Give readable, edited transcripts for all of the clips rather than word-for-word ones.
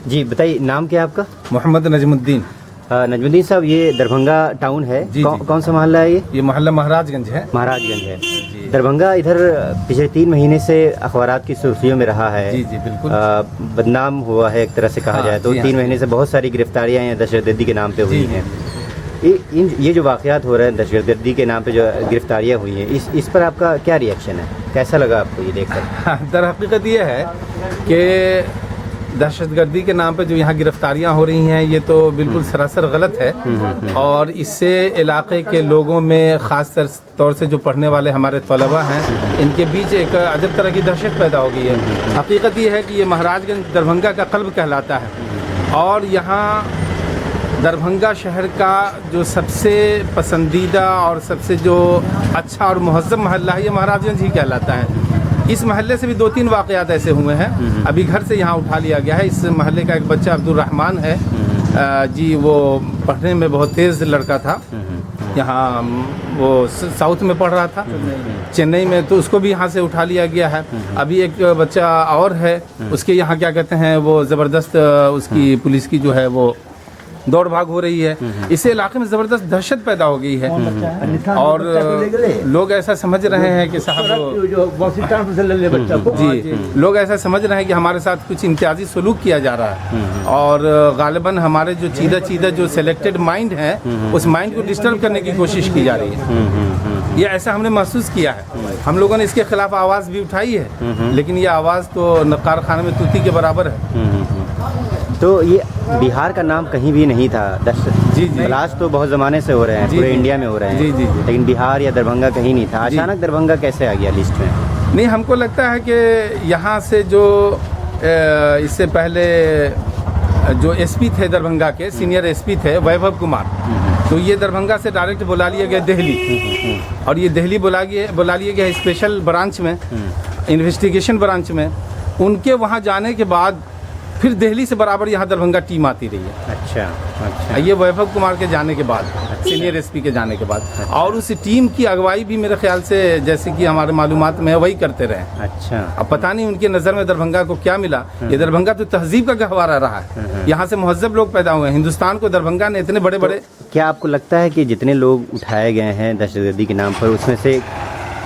जी बताइए, नाम क्या है आपका? मोहम्मद नजमुद्दीन। नजमुद्दीन साहब, ये दरभंगा टाउन है। जी, जी। कौन सा मोहल्ला है ये? ये मोहल्ला महाराजगंज है। महाराजगंज है। जी। दरभंगा इधर पिछले 3 महीने से अखबारात की सुर्खियों में रहा है। जी जी बिल्कुल। बदनाम हुआ है एक तरह से कहा जाए तो। 3 महीने से बहुत सारी गिरफ्तारियां हैं दहशतगर्दी के नाम पे हुई हैं। ये जो वाक़यात हो रहे हैं दहशतगर्दी के नाम पे जो गिरफ्तारियां हुई हैं, इस पर आपका क्या रिएक्शन है? कैसा लगा आपको ये देखकर? दर हकीकत ये है कि दहशतगर्दी के नाम पे जो यहाँ गिरफ्तारियां हो रही हैं ये तो बिल्कुल सरासर गलत है। और इससे इलाके के लोगों में ख़ास तौर से जो पढ़ने वाले हमारे तलबा हैं, इनके बीच एक अजब तरह की दहशत पैदा हो गई है। हकीकत ये है कि ये महाराजगंज दरभंगा का क़ल्ब कहलाता है और यहाँ दरभंगा शहर का जो सबसे पसंदीदा और सबसे जो अच्छा और महज़्ज़ब मोहल्ला है, ये महाराजगंज ही कहलाता है। इस महल्ले से भी 2-3 वाक़यात ऐसे हुए हैं। अभी घर से यहाँ उठा लिया गया है। इस महल्ले का एक बच्चा अब्दुल रहमान है जी, वो पढ़ने में बहुत तेज़ लड़का था। यहाँ वो साउथ में पढ़ रहा था, चेन्नई में, तो उसको भी यहाँ से उठा लिया गया है। अभी एक बच्चा और है, उसके यहाँ क्या कहते हैं वो ज़बरदस्त उसकी पुलिस की जो है वो दौड़ भाग हो रही है। इससे इलाके में ज़बरदस्त दहशत पैदा हो गई है और लोग ऐसा समझ रहे हैं कि साहब जी, लोग ऐसा समझ रहे हैं कि हमारे साथ कुछ इम्तियाजी सलूक किया जा रहा है और गालिबन हमारे जो चीदा जो सेलेक्टेड माइंड है उस माइंड को डिस्टर्ब करने की कोशिश की जा रही है। ये ऐसा हमने महसूस किया है। हम लोगों ने इसके खिलाफ आवाज़ भी उठाई है, लेकिन ये आवाज़ तो नक्कार खाने में तूती के बराबर है। तो ये बिहार का नाम कहीं भी नहीं था। जी। तलाश तो बहुत ज़माने से हो रहे हैं, पूरे इंडिया में हो रहे हैं। जी। लेकिन बिहार या दरभंगा कहीं नहीं था। अचानक दरभंगा कैसे आ गया लिस्ट में? नहीं, हमको लगता है कि यहाँ से जो इससे पहले जो एसपी थे दरभंगा के, सीनियर एसपी थे वैभव कुमार, तो ये दरभंगा से डायरेक्ट बुला लिया गया दिल्ली और ये दिल्ली बुला लिया गया स्पेशल ब्रांच में, इन्वेस्टिगेशन ब्रांच में। उनके वहाँ जाने के बाद फिर दिल्ली से बराबर यहाँ दरभंगा टीम आती रही है। अच्छा। ये वैभव कुमार के जाने के बाद, सीनियर एसपी के जाने के बाद, और उस टीम की अगुवाई भी मेरे ख्याल से जैसे कि हमारे मालूमात में वही करते रहे। अच्छा। अब पता नहीं उनकी नज़र में दरभंगा को क्या मिला। ये दरभंगा तो तहजीब का गहवारा रहा है। यहाँ से महज़्ज़ब लोग पैदा हुए हैं। हिंदुस्तान को दरभंगा ने इतने बड़े बड़े क्या आपको लगता है कि जितने लोग उठाए गए हैं दहशतगर्दी के नाम पर, उसमें से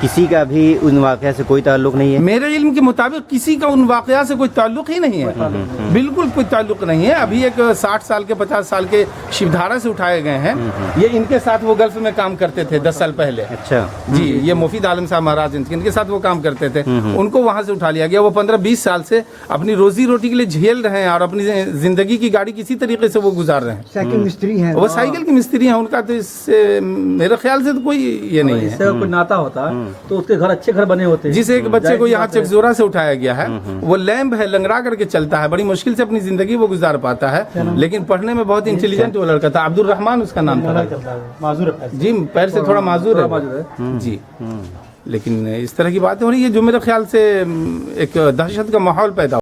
किसी का भी उन वाक़या से कोई ताल्लुक़ नहीं है? मेरे इल्म के मुताबिक किसी का उन वाक़या से कोई ताल्लुक़ ही नहीं है। बिल्कुल कोई ताल्लुक़ नहीं है। अभी एक 60 साल के 50 साल के शिवधारा से उठाए गए हैं। ये इनके साथ वो गल्फ में काम करते थे 10 साल पहले। अच्छा जी, ये मुफीद आलम साहब महाराज इनके साथ वो काम करते थे। उनको वहाँ से उठा लिया गया। वो 15-20 साल से अपनी रोजी रोटी के लिए झेल रहे हैं और अपनी ज़िंदगी की गाड़ी किसी तरीके से वो गुजार रहे हैं। साइकिल मिस्त्री हैं वो, साइकिल की मिस्त्री हैं। उनका तो इससे मेरे ख्याल से तो कोई ये नहीं है। कोई नाता होता तो उसके घर अच्छे घर बने होते। जिस एक बच्चे को यहाँ चकजोरा से उठाया गया है, वो लैंब है, लंगड़ा करके चलता है, बड़ी मुश्किल से अपनी जिंदगी वो गुजार पाता है, लेकिन पढ़ने में बहुत इंटेलिजेंट वो लड़का था। अब्दुल रहमान उसका नाम था जी, पैर से थोड़ा माजूर है जी। लेकिन इस तरह की बातें हो रही है जो मेरे ख्याल से एक दहशत का माहौल पैदा